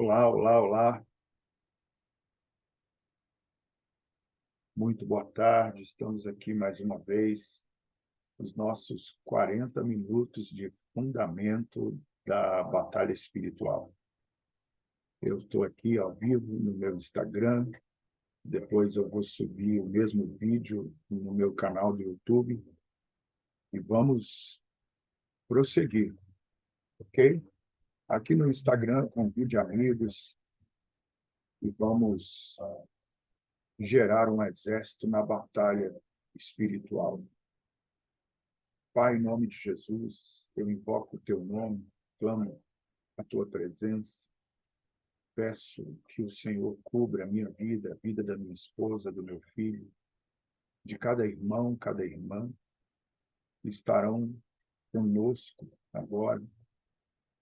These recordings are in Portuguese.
Olá, olá, olá. Muito boa tarde. Estamos aqui mais uma vez, nos nossos 40 minutos de fundamento da batalha espiritual. Eu estou aqui ao vivo no meu Instagram, depois eu vou subir o mesmo vídeo no meu canal do YouTube e vamos prosseguir, ok? Aqui no Instagram, convide amigos e vamos gerar um exército na batalha espiritual. Pai, em nome de Jesus, eu invoco o teu nome, clamo a tua presença, peço que o Senhor cubra a minha vida, a vida da minha esposa, do meu filho, de cada irmão, cada irmã, que estarão conosco agora,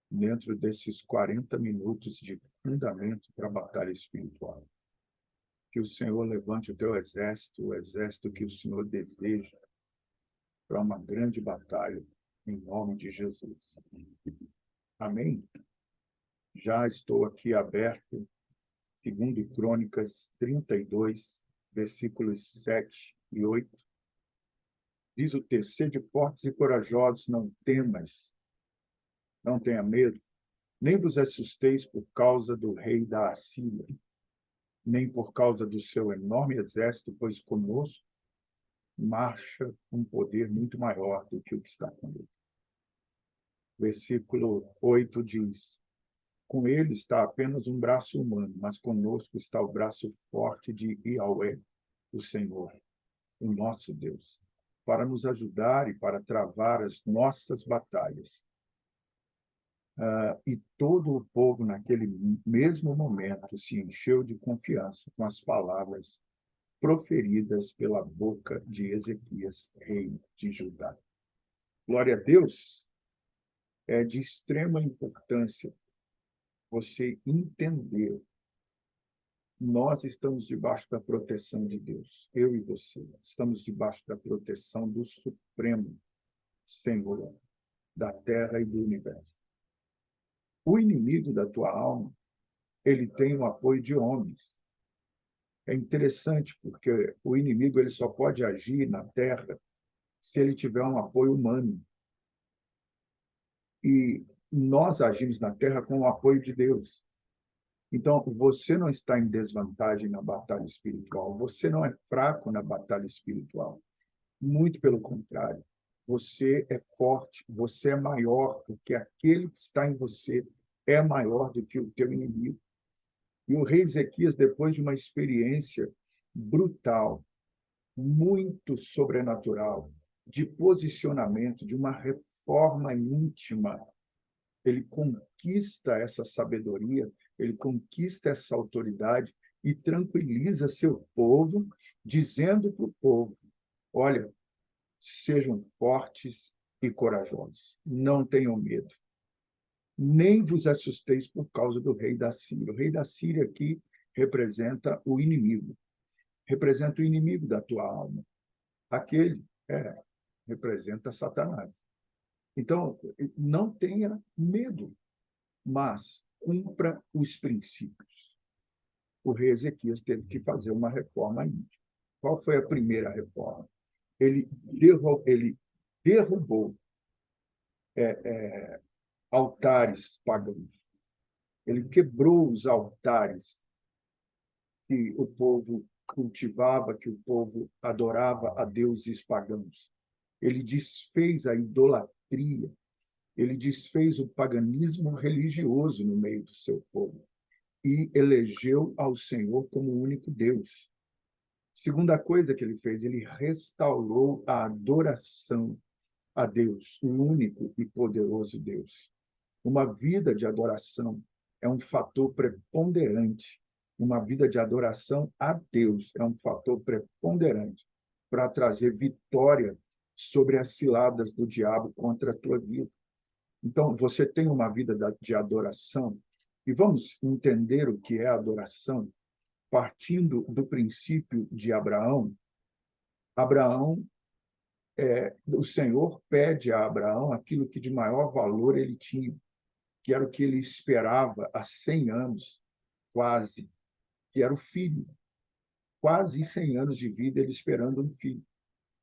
dentro desses 40 minutos de fundamento para a batalha espiritual. Que o Senhor levante o teu exército, o exército que o Senhor deseja, para uma grande batalha, em nome de Jesus. Amém? Já estou aqui aberto, segundo Crônicas 32, versículos 7 e 8. Diz o texto: sede fortes e corajosos, não temas, não tenha medo, nem vos assusteis por causa do rei da Assíria, nem por causa do seu enorme exército, pois conosco marcha um poder muito maior do que o que está com ele. Versículo 8 diz: com ele está apenas um braço humano, mas conosco está o braço forte de Yahweh, o Senhor, o nosso Deus, para nos ajudar e para travar as nossas batalhas. E todo o povo, naquele mesmo momento, se encheu de confiança com as palavras proferidas pela boca de Ezequias, rei de Judá. Glória a Deus! É de extrema importância você entender. Nós estamos debaixo da proteção de Deus, eu e você. Estamos debaixo da proteção do Supremo Senhor da terra e do universo. O inimigo da tua alma, ele tem o apoio de homens. É interessante porque o inimigo ele só pode agir na terra se ele tiver um apoio humano. E nós agimos na terra com o apoio de Deus. Então, você não está em desvantagem na batalha espiritual. Você não é fraco na batalha espiritual. Muito pelo contrário. Você é forte, você é maior, porque aquele que está em você é maior do que o teu inimigo. E o rei Ezequias, depois de uma experiência brutal, muito sobrenatural, de posicionamento, de uma reforma íntima, ele conquista essa sabedoria, ele conquista essa autoridade e tranquiliza seu povo, dizendo para o povo: olha, sejam fortes e corajosos, não tenham medo, nem vos assusteis por causa do rei da Síria. O rei da Síria aqui representa o inimigo da tua alma. Aquele representa Satanás. Então, não tenha medo, mas cumpra os princípios. O rei Ezequias teve que fazer uma reforma íntima. Qual foi a primeira reforma? Ele derrubou altares pagãos. Ele quebrou os altares que o povo cultivava, que o povo adorava a deuses pagãos. Ele desfez a idolatria, ele desfez o paganismo religioso no meio do seu povo e elegeu ao Senhor como o único Deus. Segunda coisa que ele fez, ele restaurou a adoração a Deus, o único e poderoso Deus. Uma vida de adoração é um fator preponderante. Uma vida de adoração a Deus é um fator preponderante para trazer vitória sobre as ciladas do diabo contra a tua vida. Então, você tem uma vida de adoração, e vamos entender o que é adoração, partindo do princípio de Abraão. Abraão, o Senhor pede a Abraão aquilo que de maior valor ele tinha, que era o que ele esperava há 100 anos, quase, que era o filho. Quase 100 anos de vida ele esperando um filho.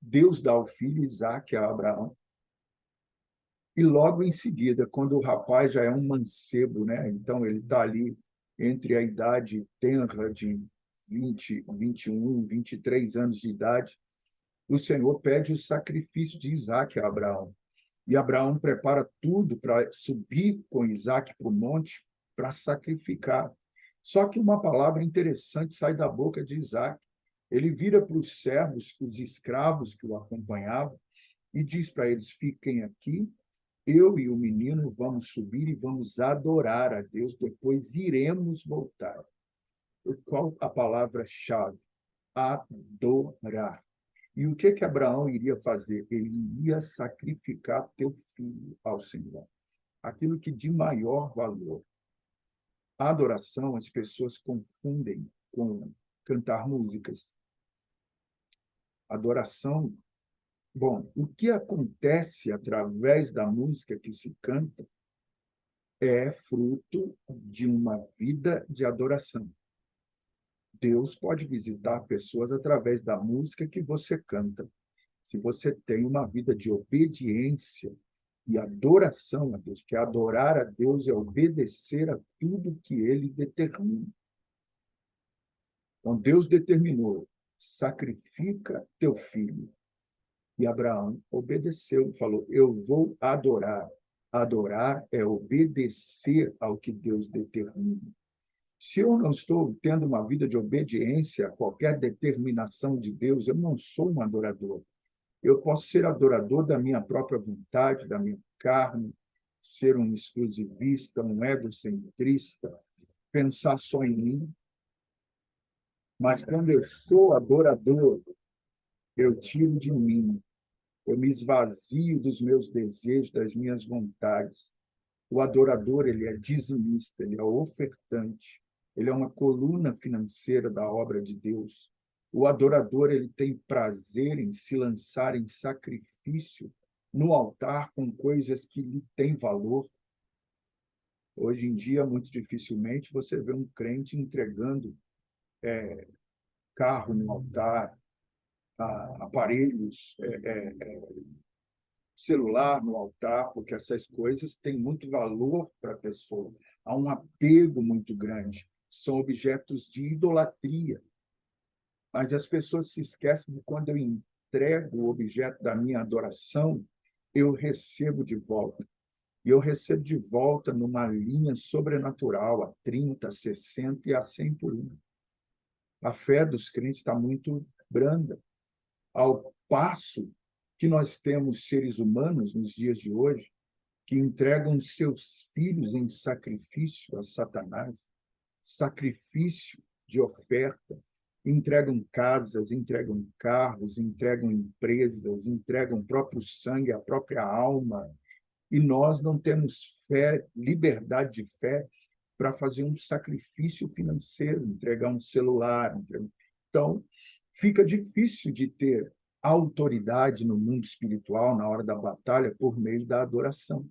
Deus dá o filho Isaque a Abraão. E logo em seguida, quando o rapaz já é um mancebo, né? Então ele está ali entre a idade tenra de 20, 21, 23 anos de idade, o Senhor pede o sacrifício de Isaque a Abraão. E Abraão prepara tudo para subir com Isaque para o monte para sacrificar. Só que uma palavra interessante sai da boca de Isaque. Ele vira para os servos, os escravos que o acompanhavam, e diz para eles: fiquem aqui, eu e o menino vamos subir e vamos adorar a Deus, depois iremos voltar. Qual a palavra-chave? Adorar. E o que Abraão iria fazer? Ele iria sacrificar teu filho ao Senhor. Aquilo que de maior valor. A adoração, as pessoas confundem com cantar músicas. Adoração, bom, o que acontece através da música que se canta é fruto de uma vida de adoração. Deus pode visitar pessoas através da música que você canta. Se você tem uma vida de obediência e adoração a Deus, que adorar a Deus é obedecer a tudo que ele determina. Então, Deus determinou: sacrifica teu filho. E Abraão obedeceu, falou: eu vou adorar. Adorar é obedecer ao que Deus determina. Se eu não estou tendo uma vida de obediência a qualquer determinação de Deus, eu não sou um adorador. Eu posso ser adorador da minha própria vontade, da minha carne, ser um exclusivista, um egocentrista, pensar só em mim. Mas quando eu sou adorador, eu tiro de mim, eu me esvazio dos meus desejos, das minhas vontades. O adorador, ele é dizimista, ele é ofertante, ele é uma coluna financeira da obra de Deus. O adorador, ele tem prazer em se lançar em sacrifício no altar com coisas que lhe têm valor. Hoje em dia, muito dificilmente, você vê um crente entregando carro no altar, aparelhos, celular no altar, porque essas coisas têm muito valor para a pessoa. Há um apego muito grande. São objetos de idolatria. Mas as pessoas se esquecem de quando eu entrego o objeto da minha adoração, eu recebo de volta. E eu recebo de volta numa linha sobrenatural, a 30, a 60 e a 100 por 1. A fé dos crentes está muito branda, ao passo que nós temos seres humanos nos dias de hoje que entregam seus filhos em sacrifício a Satanás, sacrifício de oferta, entregam casas, entregam carros, entregam empresas, entregam o próprio sangue, a própria alma, e nós não temos fé, liberdade de fé para fazer um sacrifício financeiro, entregar um celular. Então, fica difícil de ter autoridade no mundo espiritual na hora da batalha por meio da adoração.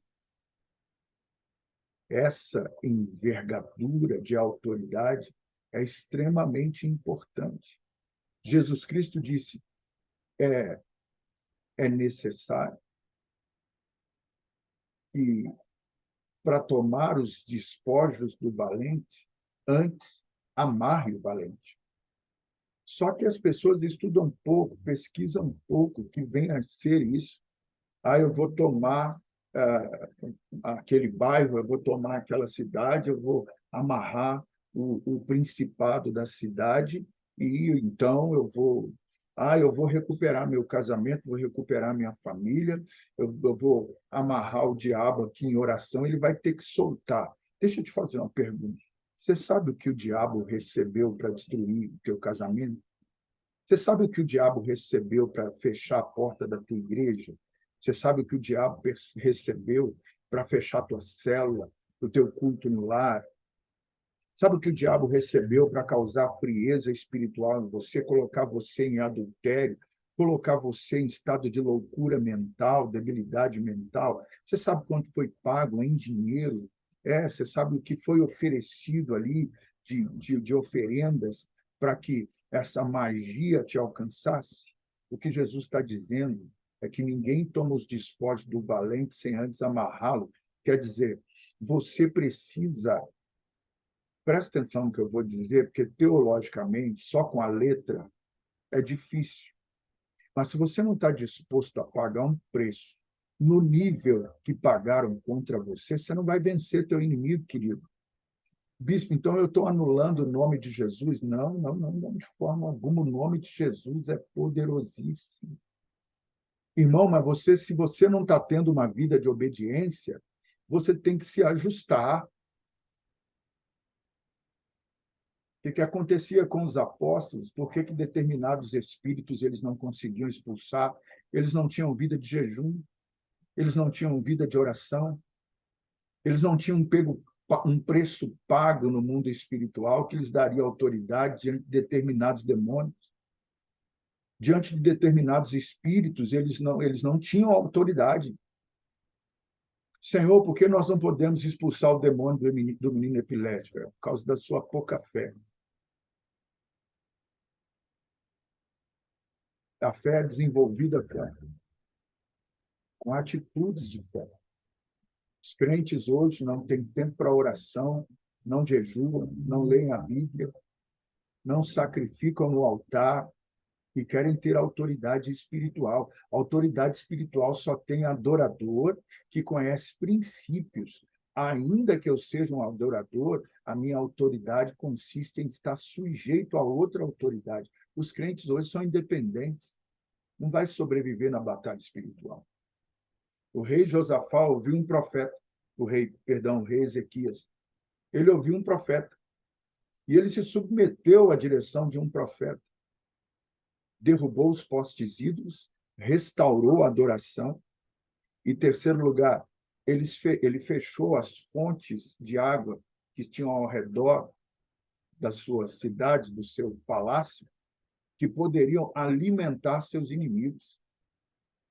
Essa envergadura de autoridade é extremamente importante. Jesus Cristo disse: é necessário que, para tomar os despojos do valente, antes amarre o valente. Só que as pessoas estudam pouco, pesquisam pouco, que vem a ser isso. Eu vou tomar aquele bairro, eu vou tomar aquela cidade, eu vou amarrar o principado da cidade e então eu vou recuperar meu casamento, vou recuperar minha família, eu vou amarrar o diabo aqui em oração, ele vai ter que soltar. Deixa eu te fazer uma pergunta. Você sabe o que o diabo recebeu para destruir o teu casamento? Você sabe o que o diabo recebeu para fechar a porta da tua igreja? Você sabe o que o diabo recebeu para fechar a tua célula, o teu culto no lar? Sabe o que o diabo recebeu para causar frieza espiritual em você, colocar você em adultério, colocar você em estado de loucura mental, debilidade mental? Você sabe quanto foi pago em dinheiro Você sabe o que foi oferecido ali de oferendas para que essa magia te alcançasse? O que Jesus está dizendo é que ninguém toma os despojos do valente sem antes amarrá-lo. Quer dizer, você precisa, presta atenção no que eu vou dizer, porque teologicamente, só com a letra, é difícil. Mas se você não está disposto a pagar um preço no nível que pagaram contra você, você não vai vencer teu inimigo, querido. Bispo, então eu estou anulando o nome de Jesus? Não, não, não, não, de forma alguma. O nome de Jesus é poderosíssimo. Irmão, mas se você não está tendo uma vida de obediência, você tem que se ajustar. O que acontecia com os apóstolos? Por que determinados espíritos eles não conseguiam expulsar? Eles não tinham vida de jejum, eles não tinham vida de oração, eles não tinham pego um preço pago no mundo espiritual que lhes daria autoridade diante de determinados demônios. Diante de determinados espíritos, eles não tinham autoridade. Senhor, por que nós não podemos expulsar o demônio do menino epilético? Por causa da sua pouca fé. A fé é desenvolvida com atitudes de fé. Os crentes hoje não têm tempo para oração, não jejuam, não leem a Bíblia, não sacrificam no altar e querem ter autoridade espiritual. Autoridade espiritual só tem adorador que conhece princípios. Ainda que eu seja um adorador, a minha autoridade consiste em estar sujeito a outra autoridade. Os crentes hoje são independentes. Não vai sobreviver na batalha espiritual. O rei Josafá ouviu um profeta, o rei Ezequias. Ele ouviu um profeta e ele se submeteu à direção de um profeta. Derrubou os postes ídolos, restaurou a adoração e, terceiro lugar, ele fechou as fontes de água que tinham ao redor da sua cidade, do seu palácio, que poderiam alimentar seus inimigos.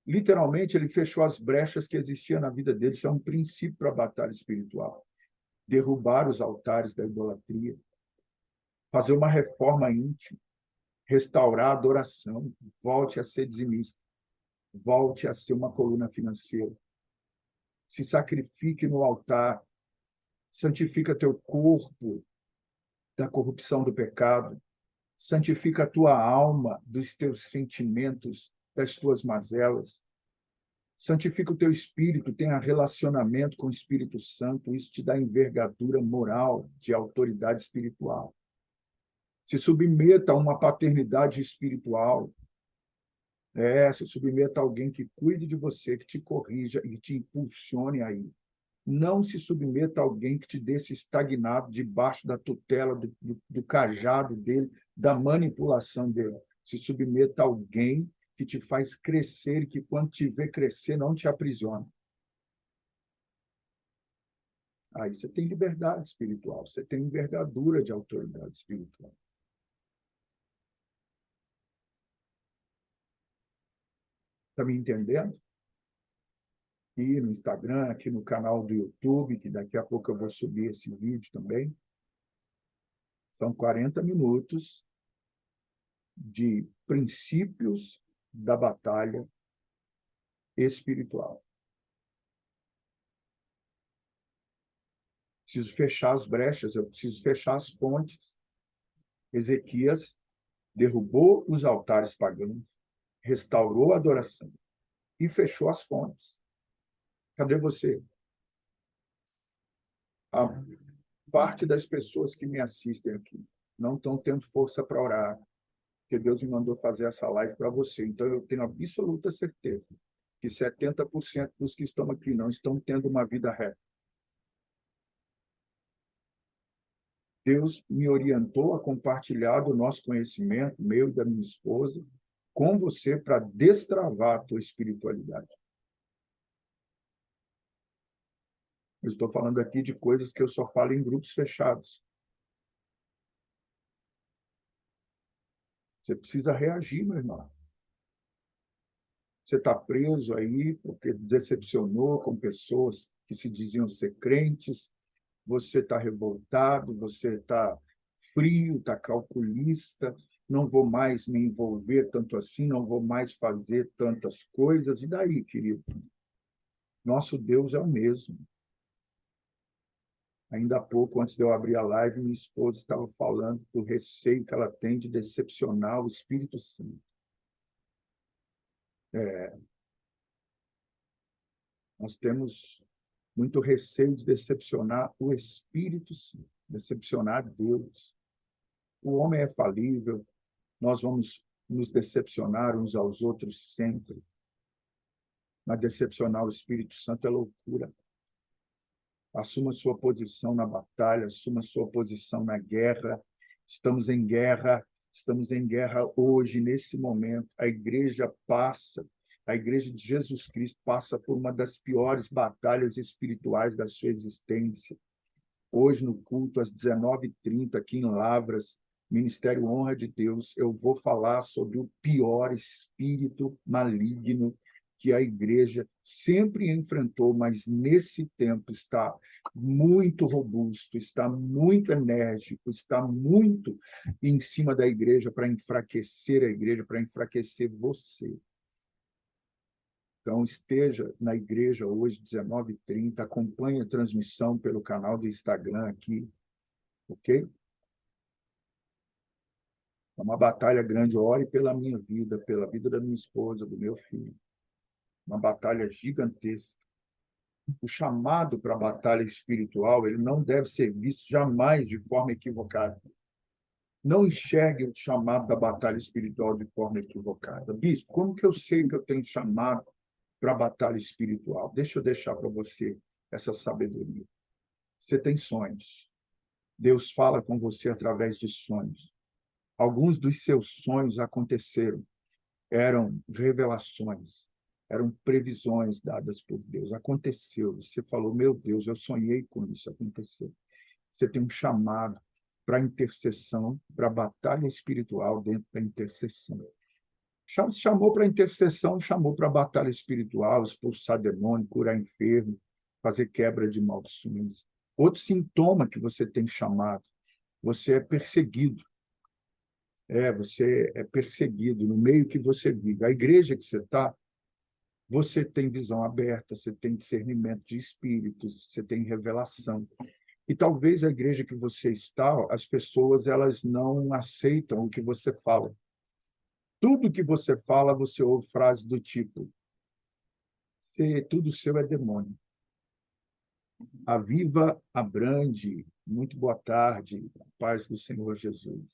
Literalmente, ele fechou as brechas que existiam na vida dele. Isso é um princípio para a batalha espiritual. Derrubar os altares da idolatria, fazer uma reforma íntima, restaurar a adoração, volte a ser dizimista, volte a ser uma coluna financeira, se sacrifique no altar, santifica teu corpo da corrupção do pecado, santifica a tua alma dos teus sentimentos, das tuas mazelas, santifica o teu espírito, tenha relacionamento com o Espírito Santo, isso te dá envergadura moral de autoridade espiritual. Se submeta a uma paternidade espiritual. Se submeta a alguém que cuide de você, que te corrija e te impulsione aí. Não se submeta a alguém que te deixe estagnado debaixo da tutela, do cajado dele, da manipulação dele. Se submeta a alguém que te faz crescer e que, quando te vê crescer, não te aprisiona. Aí você tem liberdade espiritual, você tem envergadura de autoridade espiritual. Está me entendendo? Aqui no Instagram, aqui no canal do YouTube, que daqui a pouco eu vou subir esse vídeo também. São 40 minutos de princípios da batalha espiritual. Preciso fechar as brechas, eu preciso fechar as fontes. Ezequias derrubou os altares pagãos, restaurou a adoração e fechou as fontes. Cadê você? A parte das pessoas que me assistem aqui não estão tendo força para orar, porque Deus me mandou fazer essa live para você. Então, eu tenho absoluta certeza que 70% dos que estão aqui não estão tendo uma vida reta. Deus me orientou a compartilhar do nosso conhecimento, meu e da minha esposa, com você para destravar a tua espiritualidade. Eu estou falando aqui de coisas que eu só falo em grupos fechados. Você precisa reagir, meu irmão. Você está preso aí porque decepcionou com pessoas que se diziam ser crentes, você está revoltado, você está frio, está calculista, não vou mais me envolver tanto assim, não vou mais fazer tantas coisas. E daí, querido? Nosso Deus é o mesmo. Ainda há pouco, antes de eu abrir a live, minha esposa estava falando do receio que ela tem de decepcionar o Espírito Santo. Nós temos muito receio de decepcionar o Espírito Santo, decepcionar Deus. O homem é falível, nós vamos nos decepcionar uns aos outros sempre, mas decepcionar o Espírito Santo é loucura. Assuma sua posição na batalha, assuma sua posição na guerra. Estamos em guerra hoje, nesse momento. A igreja de Jesus Cristo passa por uma das piores batalhas espirituais da sua existência. Hoje, no culto, às 19h30, aqui em Lavras, Ministério Honra de Deus, eu vou falar sobre o pior espírito maligno que a igreja sempre enfrentou, mas nesse tempo está muito robusto, está muito enérgico, está muito em cima da igreja para enfraquecer a igreja, para enfraquecer você. Então, esteja na igreja hoje, 19h30, acompanhe a transmissão pelo canal do Instagram aqui, ok? É uma batalha grande. Ore pela minha vida, pela vida da minha esposa, do meu filho. Uma batalha gigantesca. O chamado para a batalha espiritual, ele não deve ser visto jamais de forma equivocada. Não enxergue o chamado da batalha espiritual de forma equivocada. Bispo, como que eu sei que eu tenho chamado para a batalha espiritual? Deixa eu deixar para você essa sabedoria. Você tem sonhos. Deus fala com você através de sonhos. Alguns dos seus sonhos aconteceram. Eram revelações, eram previsões dadas por Deus. Aconteceu. Você falou, meu Deus, eu sonhei com isso. Aconteceu. Você tem um chamado para intercessão, para batalha espiritual dentro da intercessão. Chamou para intercessão, chamou para batalha espiritual, expulsar demônio, curar enfermo, fazer quebra de maldições. Outro sintoma que você tem chamado, você é perseguido. Você é perseguido no meio que você vive. A igreja que você está, você tem visão aberta, você tem discernimento de espíritos, você tem revelação. E talvez a igreja que você está, as pessoas elas não aceitam o que você fala. Tudo que você fala, você ouve frases do tipo: tudo seu é demônio. A Viva Abrande, muito boa tarde, paz do Senhor Jesus.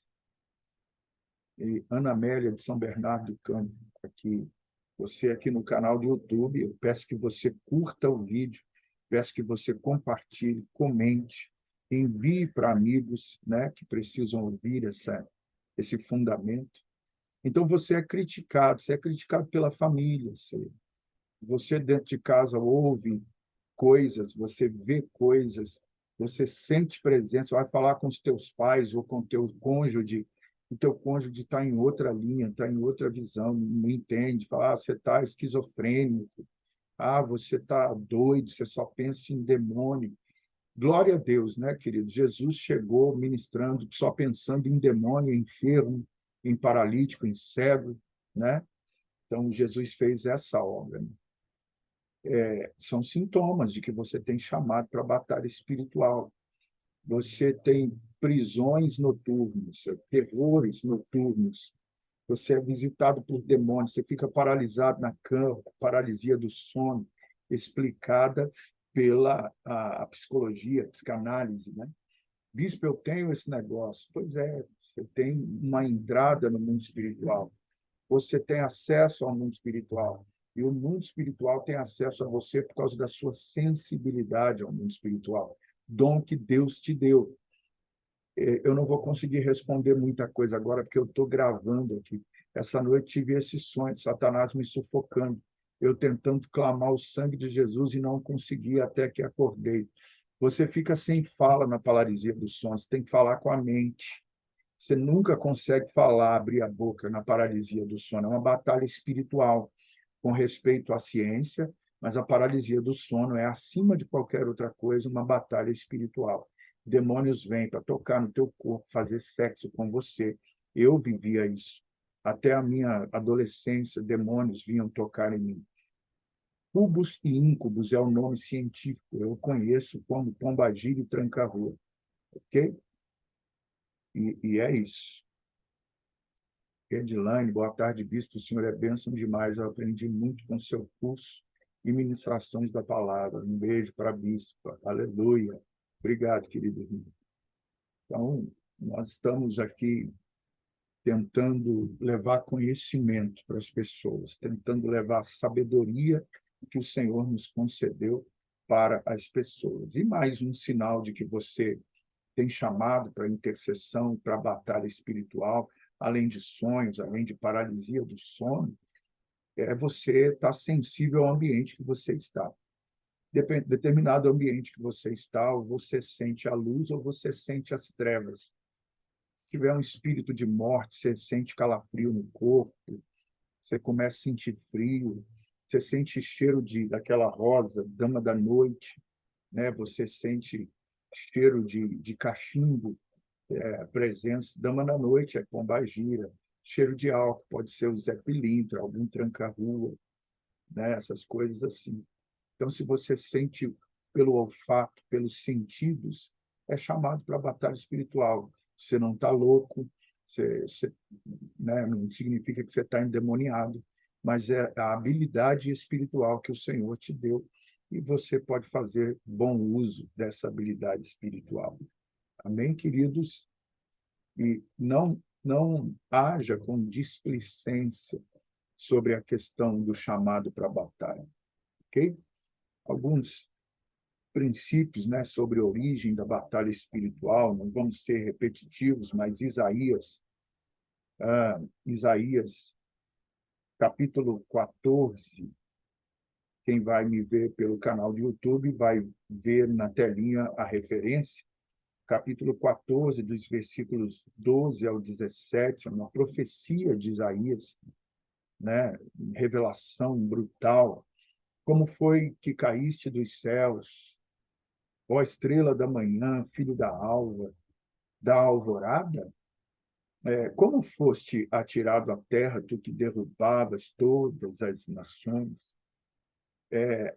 E Ana Amélia de São Bernardo do Campo, aqui. Você aqui no canal do YouTube, eu peço que você curta o vídeo, peço que você compartilhe, comente, envie para amigos, né, que precisam ouvir esse fundamento. Então, você é criticado pela família, você dentro de casa ouve coisas, você vê coisas, você sente presença, vai falar com os teus pais ou com o teu cônjuge, o teu cônjuge está em outra linha, está em outra visão, não entende, fala, você está esquizofrênico, você está doido, você só pensa em demônio. Glória a Deus, né, querido? Jesus chegou ministrando, só pensando em demônio, em enfermo, em paralítico, em cego, né? Então, Jesus fez essa obra, né? São sintomas de que você tem chamado para a batalha espiritual. Você tem prisões noturnas, terrores noturnos. Você é visitado por demônios, você fica paralisado na cama, paralisia do sono, explicada pela a psicologia, a psicanálise, né? Bispo, eu tenho esse negócio. Pois é, você tem uma entrada no mundo espiritual. Você tem acesso ao mundo espiritual. E o mundo espiritual tem acesso a você por causa da sua sensibilidade ao mundo espiritual. Dom que Deus te deu. Eu não vou conseguir responder muita coisa agora, porque eu estou gravando aqui. Essa noite tive esse sonho, Satanás me sufocando. Eu tentando clamar o sangue de Jesus e não consegui até que acordei. Você fica sem fala na paralisia dos sonhos, você tem que falar com a mente. Você nunca consegue falar, abrir a boca na paralisia do sono. É uma batalha espiritual com respeito à ciência, mas a paralisia do sono é, acima de qualquer outra coisa, uma batalha espiritual. Demônios vêm para tocar no teu corpo, fazer sexo com você. Eu vivia isso. Até a minha adolescência, demônios vinham tocar em mim. Cubos e íncubos é o nome científico. Eu conheço como pombagira e tranca-rua. Ok? E é isso. Edilane, boa tarde, bispo. O senhor é bênção demais. Eu aprendi muito com o seu curso e ministrações da palavra. Um beijo para a bispa. Aleluia. Obrigado, querido irmão. Então, nós estamos aqui tentando levar conhecimento para as pessoas, tentando levar sabedoria que o Senhor nos concedeu para as pessoas. E mais um sinal de que você tem chamado para intercessão, para batalha espiritual, além de sonhos, além de paralisia do sono, é você estar sensível ao ambiente que você está. Determinado ambiente que você está, ou você sente a luz, ou você sente as trevas. Se tiver um espírito de morte, você sente calafrio no corpo, você começa a sentir frio, você sente cheiro daquela rosa, dama da noite, né? Você sente cheiro de cachimbo, presença. Dama da noite é pombagira, cheiro de álcool, pode ser o Zé Pilintra, algum tranca-rua, né? Essas coisas assim. Então, se você sente pelo olfato, pelos sentidos, é chamado para a batalha espiritual. Você não está louco, né, não significa que você está endemoniado, mas é a habilidade espiritual que o Senhor te deu e você pode fazer bom uso dessa habilidade espiritual. Amém, queridos? E não haja com displicência sobre a questão do chamado para a batalha, ok? Alguns princípios, né, sobre a origem da batalha espiritual, não vamos ser repetitivos, mas Isaías, capítulo 14, quem vai me ver pelo canal do YouTube vai ver na telinha a referência, capítulo 14, dos versículos 12 ao 17, é uma profecia de Isaías, né, revelação brutal. Como foi que caíste dos céus, ó estrela da manhã, filho da alvorada? Como foste atirado à terra, tu que derrubavas todas as nações?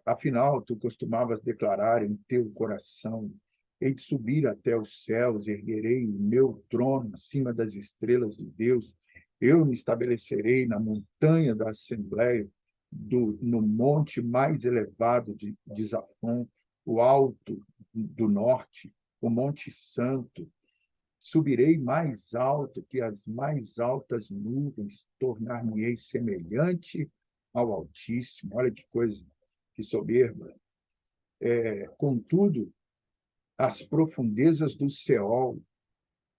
Afinal, tu costumavas declarar em teu coração: hei de subir até os céus, erguerei o meu trono acima das estrelas de Deus. Eu me estabelecerei na montanha da Assembleia, no monte mais elevado de Zafon, o alto do norte, o Monte Santo. Subirei mais alto que as mais altas nuvens, tornar-me-ei semelhante ao Altíssimo. Olha que coisa, que soberba. Contudo, as profundezas do Seol,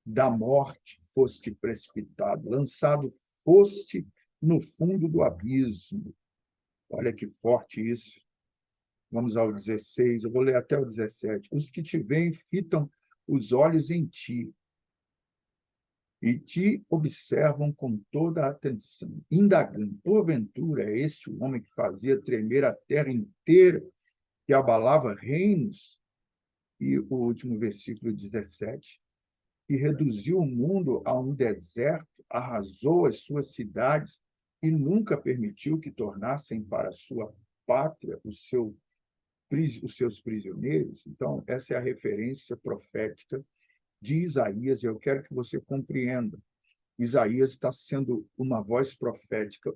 da morte, foste precipitado, lançado foste no fundo do abismo. Olha que forte isso. Vamos ao 16, eu vou ler até o 17. Os que te veem fitam os olhos em ti, e te observam com toda a atenção, indagando: porventura é este o homem que fazia tremer a terra inteira, que abalava reinos? E o último versículo 17, que reduziu o mundo a um deserto, arrasou as suas cidades e nunca permitiu que tornassem para a sua pátria os seus prisioneiros. Então, essa é a referência profética de Isaías, e eu quero que você compreenda. Isaías está sendo uma voz profética,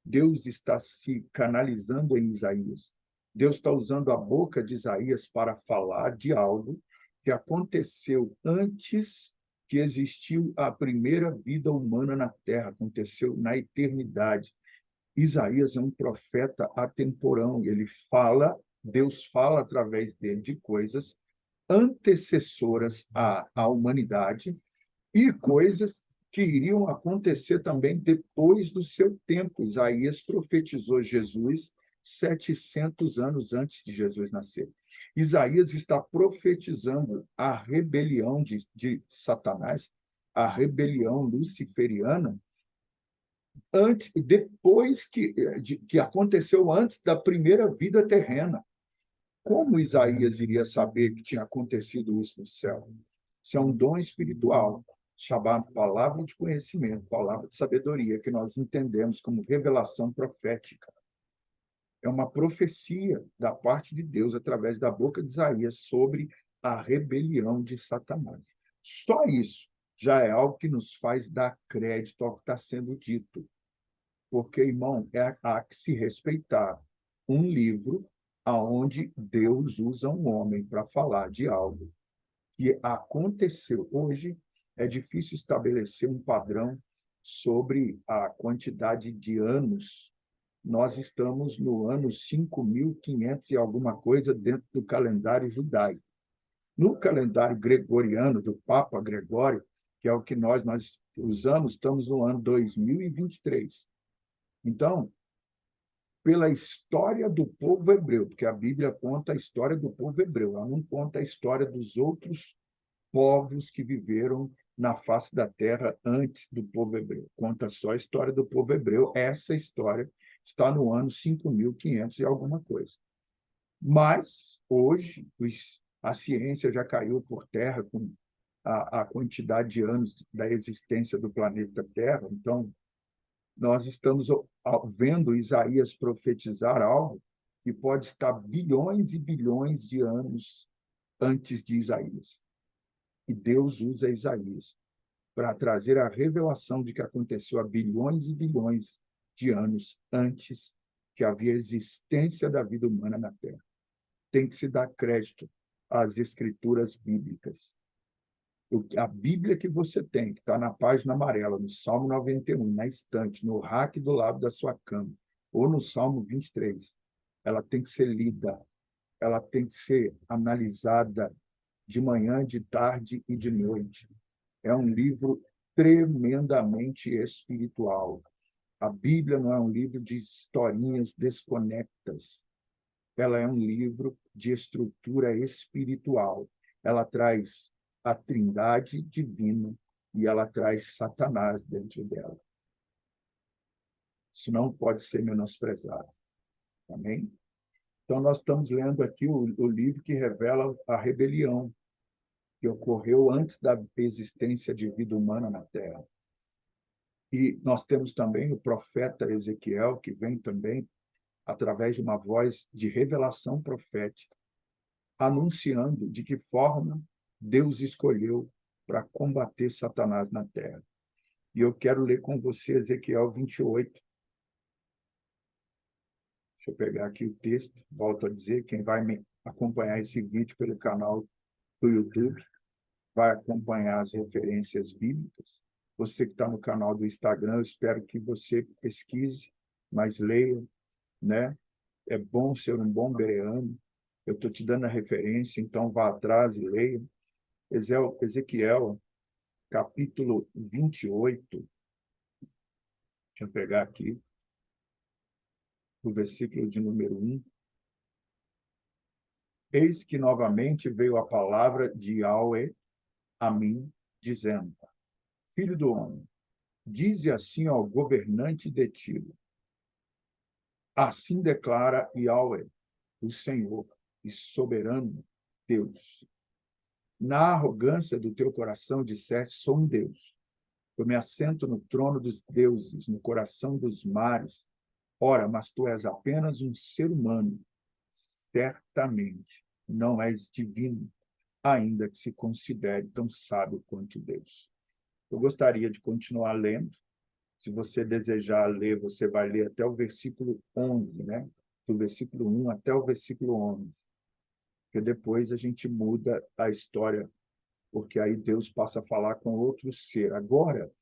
Deus está se canalizando em Isaías. Deus está usando a boca de Isaías para falar de algo que aconteceu antes que existiu a primeira vida humana na Terra, aconteceu na eternidade. Isaías é um profeta atemporão, ele fala, Deus fala através dele de coisas antecessoras à humanidade e coisas que iriam acontecer também depois do seu tempo. Isaías profetizou Jesus 700 anos antes de Jesus nascer. Isaías está profetizando a rebelião de Satanás, a rebelião luciferiana, depois que aconteceu antes da primeira vida terrena. Como Isaías iria saber que tinha acontecido isso no céu? Isso é um dom espiritual, chamado palavra de conhecimento, palavra de sabedoria, que nós entendemos como revelação profética. É uma profecia da parte de Deus, através da boca de Isaías, sobre a rebelião de Satanás. Só isso já é algo que nos faz dar crédito ao que está sendo dito. Porque, irmão, há que se respeitar um livro aonde Deus usa um homem para falar de algo que aconteceu. Hoje é difícil estabelecer um padrão sobre a quantidade de anos. Nós estamos no ano 5.500 e alguma coisa dentro do calendário judaico. No calendário gregoriano, do Papa Gregório, que é o que nós usamos, estamos no ano 2023. Então, pela história do povo hebreu, porque a Bíblia conta a história do povo hebreu, ela não conta a história dos outros povos que viveram na face da terra antes do povo hebreu. Conta só a história do povo hebreu. Essa história está no ano 5.500 e alguma coisa. Mas, hoje, a ciência já caiu por terra com a quantidade de anos da existência do planeta Terra. Então, nós estamos vendo Isaías profetizar algo que pode estar bilhões e bilhões de anos antes de Isaías. E Deus usa Isaías para trazer a revelação de que aconteceu há bilhões e bilhões de anos antes que havia existência da vida humana na Terra. Tem que se dar crédito às escrituras bíblicas. A Bíblia que você tem, que está na página amarela, no Salmo 91, na estante, no rack do lado da sua cama, ou no Salmo 23, ela tem que ser lida, ela tem que ser analisada de manhã, de tarde e de noite. É um livro tremendamente espiritual. A Bíblia não é um livro de historinhas desconectas. Ela é um livro de estrutura espiritual. Ela traz a trindade divina e ela traz Satanás dentro dela. Isso não pode ser menosprezado. Amém? Então, nós estamos lendo aqui o livro que revela a rebelião que ocorreu antes da existência de vida humana na Terra. E nós temos também o profeta Ezequiel, que vem também através de uma voz de revelação profética, anunciando de que forma Deus escolheu para combater Satanás na terra. E eu quero ler com você Ezequiel 28. Deixa eu pegar aqui o texto. Volto a dizer, quem vai me acompanhar esse vídeo pelo canal do YouTube vai acompanhar as referências bíblicas. Você que está no canal do Instagram, eu espero que você pesquise, mas leia, né? É bom ser um bom bereano. Eu estou te dando a referência, então vá atrás e leia. Ezequiel, capítulo 28. Deixa eu pegar aqui o versículo de número 1. Eis que novamente veio a palavra de Yahweh a mim, dizendo: Filho do homem, dize assim ao governante de Tiro: Assim declara Yahweh, o Senhor e soberano Deus. Na arrogância do teu coração disseste: sou um Deus. Eu me assento no trono dos deuses, no coração dos mares. Ora, mas tu és apenas um ser humano. Certamente não és divino, ainda que se considere tão sábio quanto Deus. Eu gostaria de continuar lendo. Se você desejar ler, você vai ler até o versículo 11, né? Do versículo 1 até o versículo 11. Porque depois a gente muda a história, porque aí Deus passa a falar com outro ser. Agora,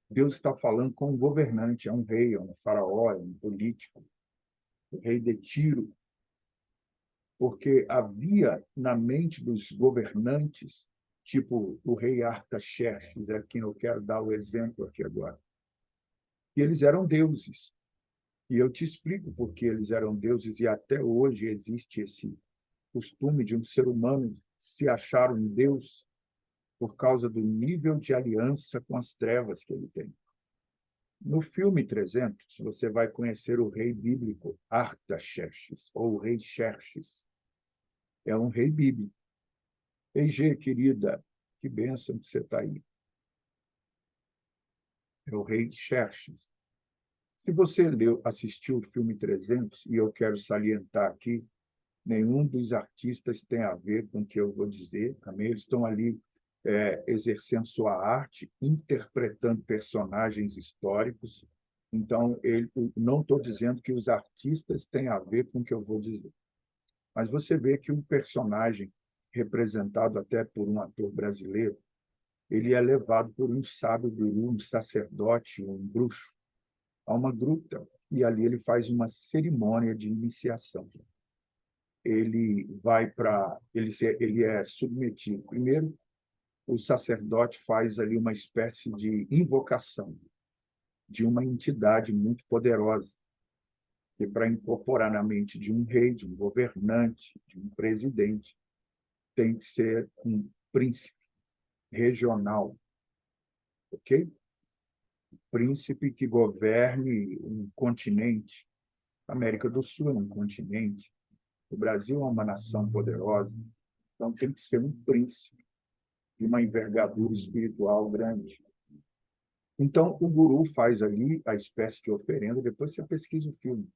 Deus está falando com um governante, é um rei, é um faraó, é um político, o rei de Tiro, porque havia na mente dos governantes, tipo o rei Artaxerxes, é quem eu quero dar o exemplo aqui agora, que eles eram deuses. E eu te explico por que eles eram deuses, e até hoje existe esse costume de um ser humano se achar um Deus por causa do nível de aliança com as trevas que ele tem. No filme 300, você vai conhecer o rei bíblico Artaxerxes, ou o rei Xerxes. É um rei bíblico. EG, querida, que bênção que você está aí. É o rei Xerxes. Se você assistiu o filme 300, e eu quero salientar aqui, nenhum dos artistas tem a ver com o que eu vou dizer, também eles estão ali exercendo sua arte, interpretando personagens históricos. Então, não estou dizendo que os artistas têm a ver com o que eu vou dizer. Mas você vê que um personagem representado até por um ator brasileiro, ele é levado por um sábio guru, um sacerdote, um bruxo, a uma gruta, e ali ele faz uma cerimônia de iniciação. Ele vai para... ele é submetido. Primeiro, o sacerdote faz ali uma espécie de invocação de uma entidade muito poderosa, que para incorporar na mente de um rei, de um governante, de um presidente, tem que ser um príncipe regional, ok? Príncipe que governe um continente. A América do Sul é um continente. O Brasil é uma nação poderosa. Então, tem que ser um príncipe de uma envergadura espiritual grande. Então, o guru faz ali a espécie de oferenda, depois você pesquisa o filme,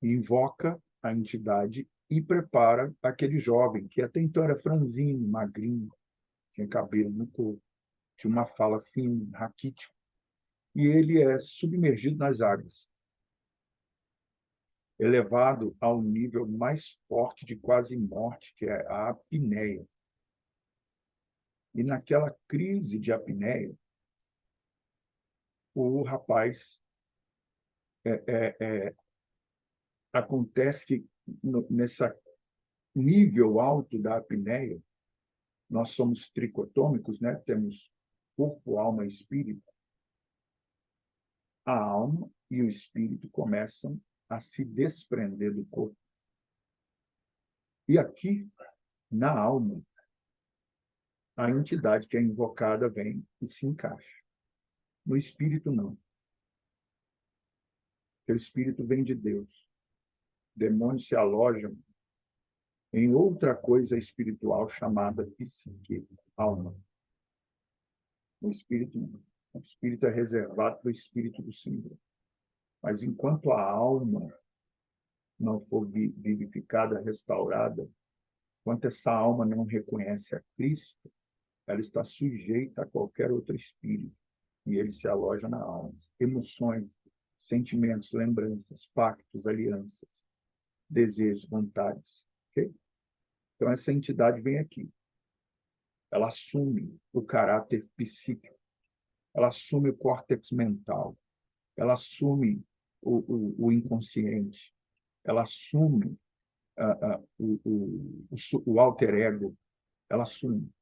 invoca a entidade e prepara aquele jovem, que até então era franzino, magrinho, tinha cabelo no corpo, tinha uma fala fina, raquítica, e ele é submergido nas águas, elevado ao nível mais forte de quase morte, que é a apneia. E naquela crise de apneia, o rapaz acontece que nessa nível alto da apneia, nós somos tricotômicos, né? Temos corpo, alma e espírito. A alma e o espírito começam a se desprender do corpo. E aqui, na alma, a entidade que é invocada vem e se encaixa. No espírito, não. Porque o espírito vem de Deus. Demônios se alojam em outra coisa espiritual chamada psique, alma. O espírito não. O espírito é reservado para o espírito do Senhor. Mas enquanto a alma não for vivificada, restaurada, enquanto essa alma não reconhece a Cristo, ela está sujeita a qualquer outro espírito, e ele se aloja na alma. Emoções, sentimentos, lembranças, pactos, alianças, desejos, vontades. Okay? Então, essa entidade vem aqui. Ela assume o caráter psíquico, ela assume o córtex mental, ela assume o inconsciente, ela assume o alter ego, ela assume.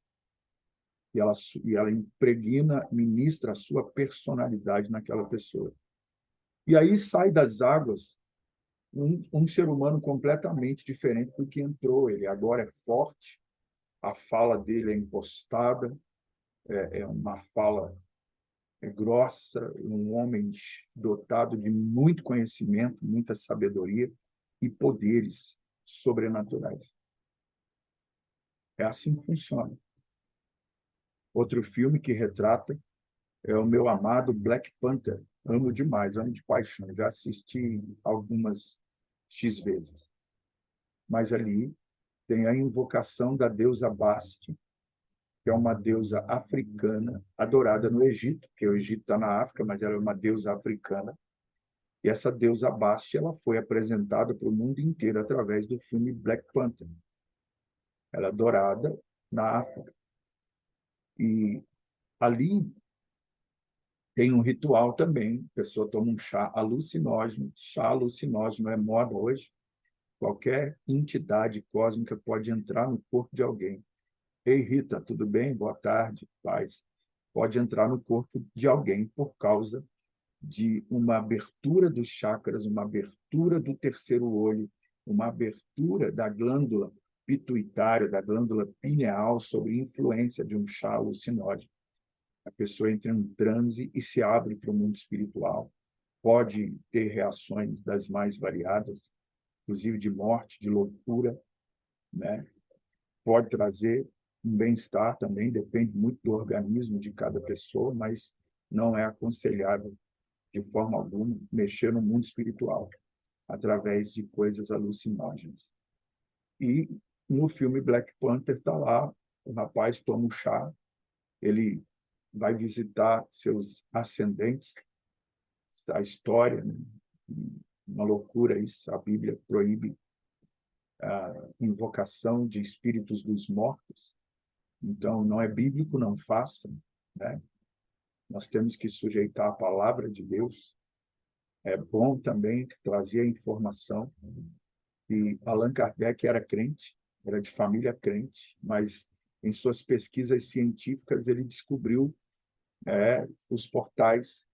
E ela impregna, ministra a sua personalidade naquela pessoa. E aí sai das águas um ser humano completamente diferente do que entrou. Ele agora é forte, a fala dele é impostada, é uma fala grossa, um homem dotado de muito conhecimento, muita sabedoria e poderes sobrenaturais. É assim que funciona. Outro filme que retrata é o meu amado Black Panther. Amo demais, amo de paixão. Já assisti algumas X vezes. Mas ali tem a invocação da deusa Basti, que é uma deusa africana, adorada no Egito, porque o Egito está na África, mas ela é uma deusa africana. E essa deusa Basti, ela foi apresentada para o mundo inteiro através do filme Black Panther. Ela é adorada na África. E ali tem um ritual também, a pessoa toma um chá alucinógeno é moda hoje, qualquer entidade cósmica pode entrar no corpo de alguém. Ei, Rita, tudo bem? Boa tarde, paz. Pode entrar no corpo de alguém por causa de uma abertura dos chakras, uma abertura do terceiro olho, uma abertura da glândula pituitária, da glândula pineal, sob influência de um chá alucinógeno. A pessoa entra em um transe e se abre para o mundo espiritual. Pode ter reações das mais variadas, inclusive de morte, de loucura, né? Pode trazer um bem-estar também, depende muito do organismo de cada pessoa, mas não é aconselhável, de forma alguma, mexer no mundo espiritual através de coisas alucinógenas. E no filme Black Panther está lá, o rapaz toma um chá, ele vai visitar seus ascendentes, a história, né? Uma loucura isso, a Bíblia proíbe a invocação de espíritos dos mortos, então não é bíblico, não faça, né? Nós temos que sujeitar a palavra de Deus. É bom também trazer a informação que Allan Kardec era crente, era de família crente, mas em suas pesquisas científicas ele descobriu os portais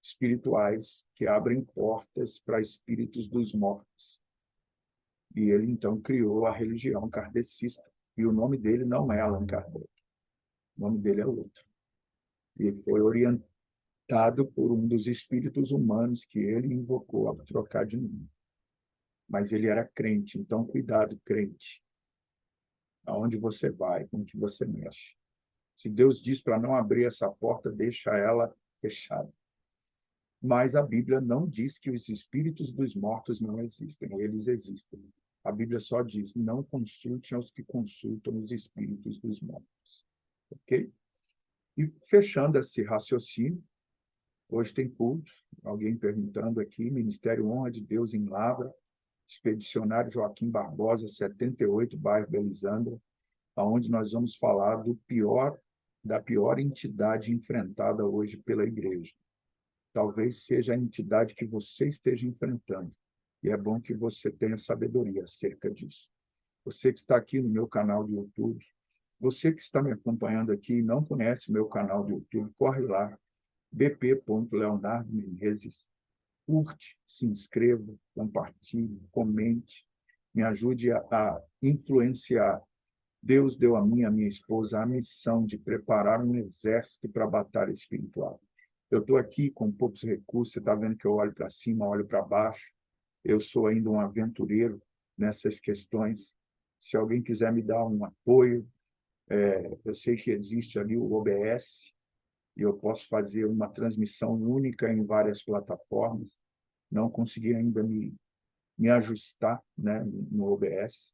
espirituais que abrem portas para espíritos dos mortos. E ele, então, criou a religião kardecista. E o nome dele não é Allan Kardec. O nome dele é outro. E foi orientado por um dos espíritos humanos que ele invocou a trocar de nome. Mas ele era crente, então cuidado, crente. Aonde você vai, com o que você mexe. Se Deus diz para não abrir essa porta, deixa ela fechada. Mas a Bíblia não diz que os espíritos dos mortos não existem, eles existem. A Bíblia só diz, não consulte aos que consultam os espíritos dos mortos. Ok? E fechando esse raciocínio, hoje tem culto, alguém perguntando aqui, Ministério Honra de Deus em Lavra, Expedicionário Joaquim Barbosa, 78, bairro Belisandra, onde nós vamos falar da pior entidade enfrentada hoje pela igreja. Talvez seja a entidade que você esteja enfrentando. E é bom que você tenha sabedoria acerca disso. Você que está aqui no meu canal de YouTube, você que está me acompanhando aqui e não conhece meu canal de YouTube, corre lá, bp.leonardo Menezes, curte, se inscreva, compartilhe, comente, me ajude a influenciar. Deus deu a mim e a minha esposa a missão de preparar um exército para a batalha espiritual. Eu estou aqui com poucos recursos, você está vendo que eu olho para cima, olho para baixo. Eu sou ainda um aventureiro nessas questões. Se alguém quiser me dar um apoio, eu sei que existe ali o OBS, e eu posso fazer uma transmissão única em várias plataformas. Não consegui ainda me ajustar, né, no OBS.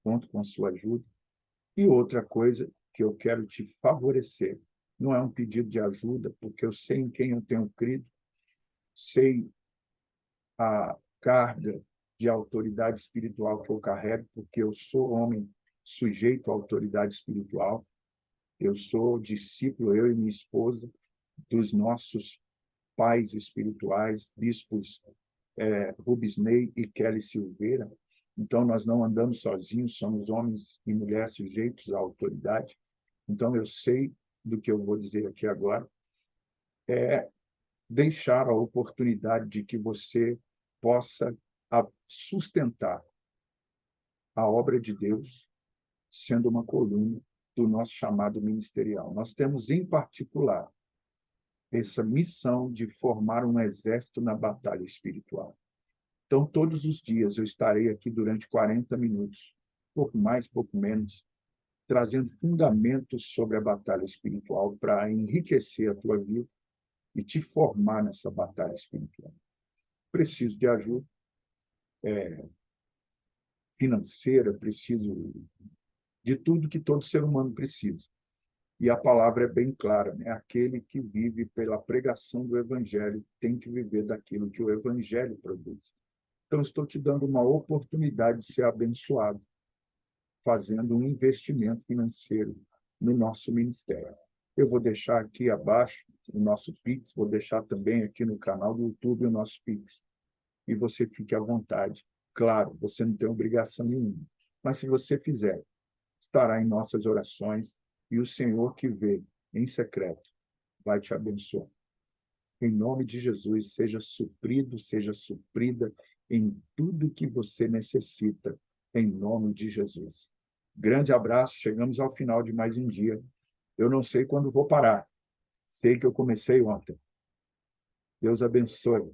Conto com a sua ajuda. E outra coisa que eu quero te favorecer, não é um pedido de ajuda, porque eu sei em quem eu tenho crido, sei a carga de autoridade espiritual que eu carrego, porque eu sou homem sujeito à autoridade espiritual, eu sou discípulo, eu e minha esposa, dos nossos pais espirituais, bispos Rubisney e Kelly Silveira. Então, nós não andamos sozinhos, somos homens e mulheres sujeitos à autoridade. Então, eu sei do que eu vou dizer aqui agora, é deixar a oportunidade de que você possa sustentar a obra de Deus, sendo uma coluna do nosso chamado ministerial. Nós temos, em particular, essa missão de formar um exército na batalha espiritual. Então, todos os dias eu estarei aqui durante 40 minutos, pouco mais, pouco menos, trazendo fundamentos sobre a batalha espiritual para enriquecer a tua vida e te formar nessa batalha espiritual. Preciso de ajuda financeira, preciso de tudo que todo ser humano precisa. E a palavra é bem clara, né? Aquele que vive pela pregação do Evangelho tem que viver daquilo que o Evangelho produz. Então, estou te dando uma oportunidade de ser abençoado, fazendo um investimento financeiro no nosso ministério. Eu vou deixar aqui abaixo o nosso Pix, vou deixar também aqui no canal do YouTube o nosso Pix. E você fique à vontade. Claro, você não tem obrigação nenhuma. Mas se você fizer, estará em nossas orações e o Senhor que vê em secreto vai te abençoar. Em nome de Jesus, seja suprido, seja suprida em tudo que você necessita, em nome de Jesus. Grande abraço, chegamos ao final de mais um dia. Eu não sei quando vou parar. Sei que eu comecei ontem. Deus abençoe.